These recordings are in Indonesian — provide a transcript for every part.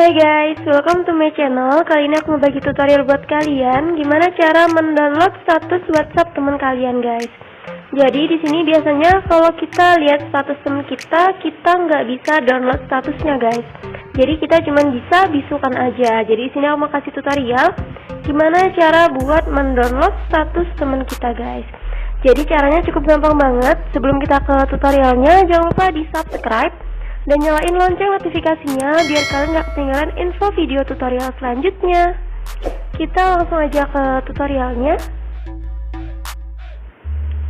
Hai guys, welcome to my channel. Kali ini aku mau bagi tutorial buat kalian gimana cara mendownload status WhatsApp teman kalian, guys. Jadi di sini biasanya kalau kita lihat status teman kita nggak bisa download statusnya, guys. Jadi kita cuma bisa bisukan aja. Jadi di sini aku mau kasih tutorial gimana cara buat mendownload status teman kita, guys. Jadi caranya cukup gampang banget. Sebelum kita ke tutorialnya, jangan lupa di subscribe dan nyalain lonceng notifikasinya biar kalian gak ketinggalan info video tutorial selanjutnya. Kita langsung aja ke tutorialnya.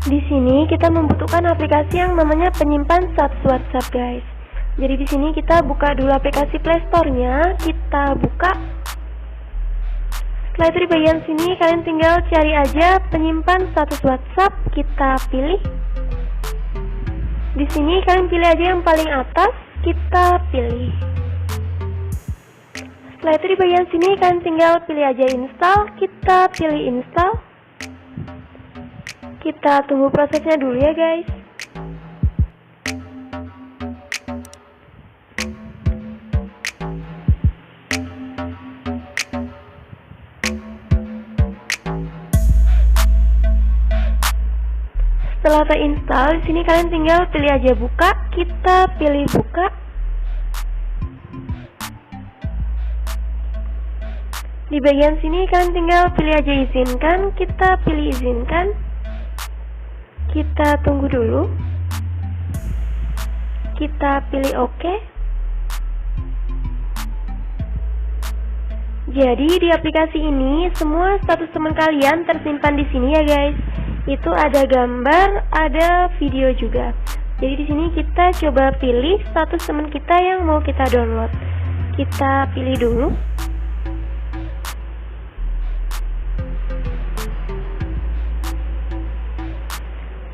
Di sini kita membutuhkan aplikasi yang namanya penyimpan status WhatsApp, guys. Jadi di sini kita buka dulu aplikasi Play Store-nya, kita buka. Setelah itu di bagian sini kalian tinggal cari aja penyimpan status WhatsApp, kita pilih. Di sini kalian pilih aja yang paling atas, kita pilih. Setelah itu di bagian sini kalian tinggal pilih aja install, kita pilih install. Kita tunggu prosesnya dulu ya, guys. Setelah terinstall, di sini kalian tinggal pilih aja buka, kita pilih buka. Di bagian sini kalian tinggal pilih aja izinkan, kita pilih izinkan. Kita tunggu dulu. Kita pilih OK. Jadi di aplikasi ini semua status teman kalian tersimpan di sini ya, guys. Itu ada gambar, ada video juga. Jadi di sini kita coba pilih status teman kita yang mau kita download. Kita pilih dulu.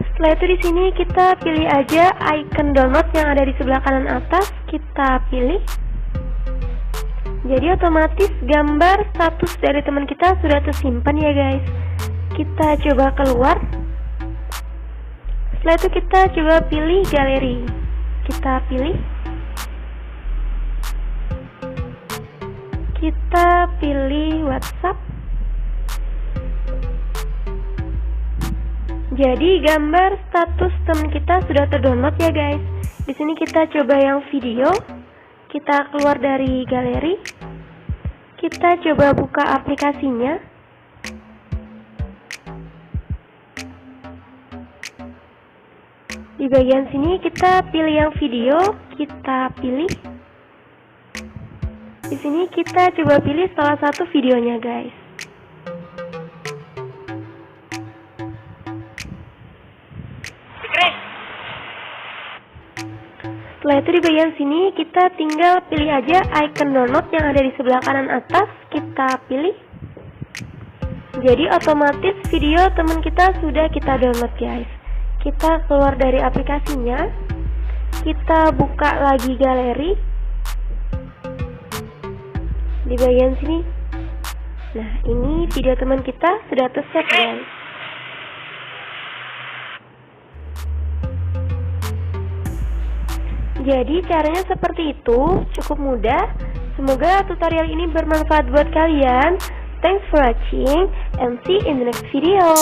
Setelah itu di sini kita pilih aja icon download yang ada di sebelah kanan atas, kita pilih. Jadi otomatis gambar status dari teman kita sudah tersimpan ya, guys. Kita coba keluar. Setelah itu kita coba pilih galeri. Kita pilih. Kita pilih WhatsApp. Jadi gambar status teman kita sudah terdownload ya, guys. Di sini kita coba yang video. Kita keluar dari galeri. Kita coba buka aplikasinya. Di bagian sini kita pilih yang video, kita pilih. Di sini kita coba pilih salah satu videonya, guys. Setelah itu di bagian sini kita tinggal pilih aja icon download yang ada di sebelah kanan atas, kita pilih. Jadi otomatis video teman kita sudah kita download, guys. Kita keluar dari aplikasinya, kita buka lagi galeri di bagian sini. Nah, ini video teman kita sudah ter-save, guys. Jadi caranya seperti itu, cukup mudah. Semoga tutorial ini bermanfaat buat kalian. Thanks for watching and see you in the next video.